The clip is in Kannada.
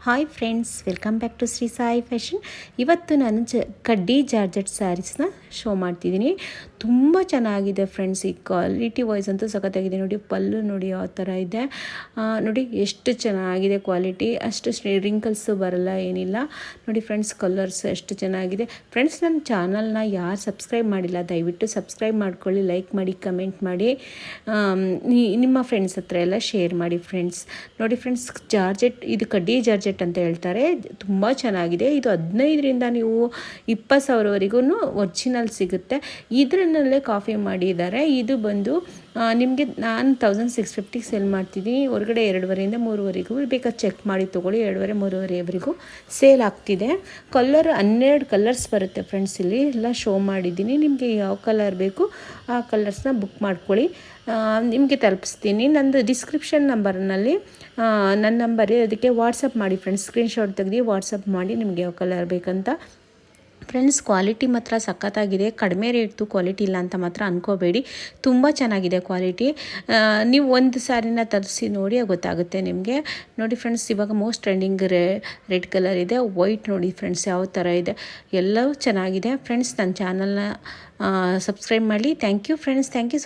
Hi friends, welcome back to Shri Sai Fashion. ಇವತ್ತು ನಾನು ಕಡ್ಡಿ ಜಾರ್ಜೆಟ್ ಸ್ಯಾರೀಸ್ನ ಶೋ ಮಾಡ್ತಿದ್ದೀನಿ. ತುಂಬ ಚೆನ್ನಾಗಿದೆ ಫ್ರೆಂಡ್ಸ್. ಈ ಕ್ವಾಲಿಟಿ ವೈಸ್ ಅಂತೂ ಸಖತ್ತಾಗಿದೆ. ನೋಡಿ ಪಲ್ಲು ನೋಡಿ ಯಾವ ಥರ ಇದೆ, ನೋಡಿ ಎಷ್ಟು ಚೆನ್ನಾಗಿದೆ ಕ್ವಾಲಿಟಿ. ಅಷ್ಟು ರಿಂಕಲ್ಸು ಬರಲ್ಲ, ಏನಿಲ್ಲ. ನೋಡಿ ಫ್ರೆಂಡ್ಸ್, ಕಲರ್ಸ್ ಎಷ್ಟು ಚೆನ್ನಾಗಿದೆ. ಫ್ರೆಂಡ್ಸ್, ನನ್ನ ಚಾನಲ್ನ ಯಾರು ಸಬ್ಸ್ಕ್ರೈಬ್ ಮಾಡಿಲ್ಲ ದಯವಿಟ್ಟು ಸಬ್ಸ್ಕ್ರೈಬ್ ಮಾಡ್ಕೊಳ್ಳಿ, ಲೈಕ್ ಮಾಡಿ, ಕಮೆಂಟ್ ಮಾಡಿ, ನಿಮ್ಮ ಫ್ರೆಂಡ್ಸ್ ಹತ್ರ ಎಲ್ಲ ಶೇರ್ ಮಾಡಿ ಫ್ರೆಂಡ್ಸ್. ನೋಡಿ ಫ್ರೆಂಡ್ಸ್, ಜಾರ್ಜೆಟ್ ಇದು ಕಡ್ಡಿ ಜಾರ್ಜೆಟ್ ಅಂತ ಹೇಳ್ತಾರೆ. ತುಂಬ ಚೆನ್ನಾಗಿದೆ. ಇದು 15ರಿಂದ ನೀವು 20,000ವರೆಗೂ ಒರಿಜಿನಲ್ ಸಿಗುತ್ತೆ. ಇದರಲ್ಲೇ ಕಾಫಿ ಮಾಡಿದ್ದಾರೆ. ಇದು ಬಂದು ನಿಮಗೆ ನಾನು 1650 ಸೆಲ್ ಮಾಡ್ತಿದ್ದೀನಿ. ಹೊರಗಡೆ 2.5ರಿಂದ 3ವರೆಗೂ ಬೇಕಾದ್ರೆ ಚೆಕ್ ಮಾಡಿ ತೊಗೊಳ್ಳಿ. 2.5-3ವರೆಗೂ ಸೇಲ್ ಆಗ್ತಿದೆ. ಕಲರ್ 12 ಕಲರ್ಸ್ ಬರುತ್ತೆ ಫ್ರೆಂಡ್ಸ್. ಇಲ್ಲಿ ಎಲ್ಲ ಶೋ ಮಾಡಿದ್ದೀನಿ. ನಿಮಗೆ ಯಾವ ಕಲರ್ ಬೇಕು ಆ ಕಲರ್ಸ್ನ ಬುಕ್ ಮಾಡ್ಕೊಳ್ಳಿ, ನಿಮಗೆ ತಲುಪಿಸ್ತೀನಿ. ನಂದು ಡಿಸ್ಕ್ರಿಪ್ಷನ್ ನಂಬರ್ನಲ್ಲಿ ನನ್ನ ನಂಬರ್, ಅದಕ್ಕೆ ವಾಟ್ಸಪ್ ಮಾಡಿ ಫ್ರೆಂಡ್ಸ್. ಸ್ಕ್ರೀನ್ಶಾಟ್ ತೆಗೆದು ವಾಟ್ಸಪ್ ಮಾಡಿ ನಿಮಗೆ ಯಾವ ಕಲರ್ ಬೇಕಂತ. ಫ್ರೆಂಡ್ಸ್, ಕ್ವಾಲಿಟಿ ಮಾತ್ರ ಸಖತ್ತಾಗಿದೆ. ಕಡಿಮೆ ರೇಟ್ದು ಕ್ವಾಲಿಟಿ ಇಲ್ಲ ಅಂತ ಮಾತ್ರ ಅಂದ್ಕೋಬೇಡಿ, ತುಂಬ ಚೆನ್ನಾಗಿದೆ ಕ್ವಾಲಿಟಿ. ನೀವು ಒಂದು ಸ್ಯಾರಿನ ತರಿಸಿ ನೋಡಿ, ಗೊತ್ತಾಗುತ್ತೆ ನಿಮಗೆ. ನೋಡಿ ಫ್ರೆಂಡ್ಸ್, ಇವಾಗ ಮೋಸ್ಟ್ ಟ್ರೆಂಡಿಂಗ್ ರೆಡ್ ಕಲರ್ ಇದೆ. ವೈಟ್ ನೋಡಿ ಫ್ರೆಂಡ್ಸ್ ಯಾವ ಥರ ಇದೆ, ಎಲ್ಲವೂ ಚೆನ್ನಾಗಿದೆ ಫ್ರೆಂಡ್ಸ್. ನನ್ನ ಚಾನಲ್ನ ಸಬ್ಸ್ಕ್ರೈಬ್ ಮಾಡಿ. Thank you friends, thank you.